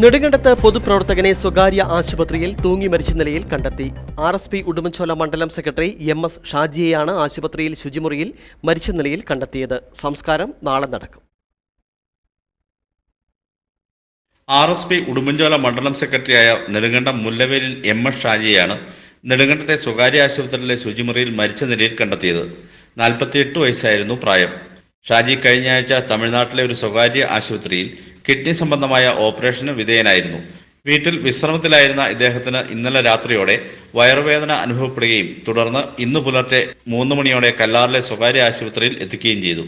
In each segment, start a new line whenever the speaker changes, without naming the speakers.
നെടുങ്കണ്ടത്ത് പൊതുപ്രവർത്തകനെ സ്വകാര്യ ആശുപത്രിയിൽ തൂങ്ങി മരിച്ച നിലയിൽ കണ്ടെത്തി. RSP ഉടുമ്പൻചോല മണ്ഡലം സെക്രട്ടറി MS ഷാജിയെയാണ് ആശുപത്രിയിൽ ശുചിമുറിയിൽ മരിച്ച നിലയിൽ കണ്ടെത്തിയത്. സംസ്കാരം നാളെ നടക്കും.
RSP ഉടുമ്പൻചോല മണ്ഡലം സെക്രട്ടറിയായ നെടുങ്കണ്ടം മുല്ലവേലിൽ MS ഷാജിയെയാണ് നെടുങ്കണ്ടത്തെ സ്വകാര്യ ആശുപത്രിയിലെ ശുചിമുറിയിൽ മരിച്ച നിലയിൽ കണ്ടെത്തിയത്. 48 വയസ്സായിരുന്നു പ്രായം. ഷാജി കഴിഞ്ഞ ആഴ്ച തമിഴ്നാട്ടിലെ ഒരു സ്വകാര്യ ആശുപത്രിയിൽ കിഡ്നി സംബന്ധമായ ഓപ്പറേഷന് വിധേയനായിരുന്നു. വീട്ടിൽ വിശ്രമത്തിലായിരുന്ന ഇദ്ദേഹത്തിന് ഇന്നലെ രാത്രിയോടെ വയറുവേദന അനുഭവപ്പെടുകയും തുടർന്ന് ഇന്ന് പുലർച്ചെ 3 മണിയോടെ കല്ലാറിലെ സ്വകാര്യ ആശുപത്രിയിൽ എത്തിക്കുകയും ചെയ്തു.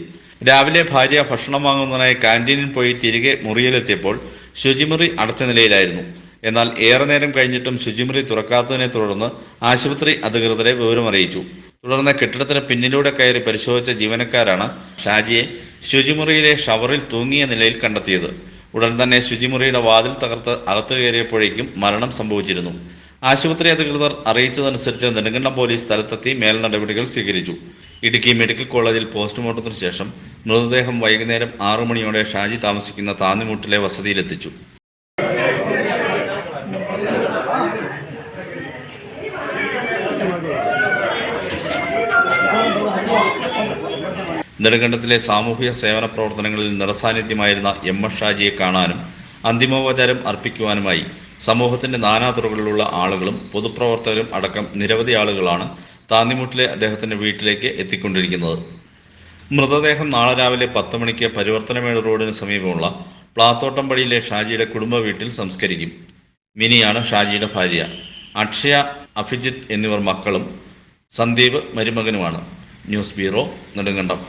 രാവിലെ ഭാര്യ ഭക്ഷണം വാങ്ങുന്നതിനായി കാന്റീനിൽ പോയി തിരികെ മുറിയിലെത്തിയപ്പോൾ ശുചിമുറി അടച്ച നിലയിലായിരുന്നു. എന്നാൽ ഏറെ നേരം കഴിഞ്ഞിട്ടും ശുചിമുറി തുറക്കാത്തതിനെ തുടർന്ന് ആശുപത്രി അധികൃതരെ വിവരമറിയിച്ചു. തുടർന്ന് കെട്ടിടത്തിന് പിന്നിലൂടെ കയറി പരിശോധിച്ച ജീവനക്കാരാണ് ഷാജിയെ ശുചിമുറിയിലെ ഷവറിൽ തൂങ്ങിയ നിലയിൽ കണ്ടെത്തിയത്. ഉടൻ തന്നെ ശുചിമുറിയുടെ വാതിൽ തകർത്ത് അകത്ത് കയറിയപ്പോഴേക്കും മരണം സംഭവിച്ചിരുന്നു. ആശുപത്രി അധികൃതർ അറിയിച്ചതനുസരിച്ച് നെടുങ്കണ്ടം പോലീസ് സ്ഥലത്തെത്തി മേൽ നടപടികൾ സ്വീകരിച്ചു. ഇടുക്കി മെഡിക്കൽ കോളേജിൽ പോസ്റ്റ്മോർട്ടത്തിന് ശേഷം മൃതദേഹം വൈകുന്നേരം 6 മണിയോടെ ഷാജി താമസിക്കുന്ന താന്നിമൂട്ടിലെ വസതിയിലെത്തിച്ചു. നെടുങ്കണ്ടത്തിലെ സാമൂഹിക സേവന പ്രവർത്തനങ്ങളിൽ നിറസാന്നിധ്യമായിരുന്ന MS ഷാജിയെ കാണാനും അന്തിമോപചാരം അർപ്പിക്കുവാനുമായി സമൂഹത്തിന്റെ നാനാതുറകളിലുള്ള ആളുകളും പൊതുപ്രവർത്തകരും അടക്കം നിരവധി ആളുകളാണ് താന്നിമൂട്ടിലെ അദ്ദേഹത്തിന്റെ വീട്ടിലേക്ക് എത്തിക്കൊണ്ടിരിക്കുന്നത്. മൃതദേഹം നാളെ രാവിലെ 10 മണിക്ക് പരിവർത്തനമേട് റോഡിന് സമീപമുള്ള പ്ലാത്തോട്ടംപടിയിലെ ഷാജിയുടെ കുടുംബ വീട്ടിൽ സംസ്കരിക്കും. മിനിയാണ് ഷാജിയുടെ ഭാര്യ. അക്ഷയ, അഭിജിത്ത് എന്നിവർ മക്കളും സന്ദീപ് മരുമകനുമാണ്. News bureau, Nedumkandam.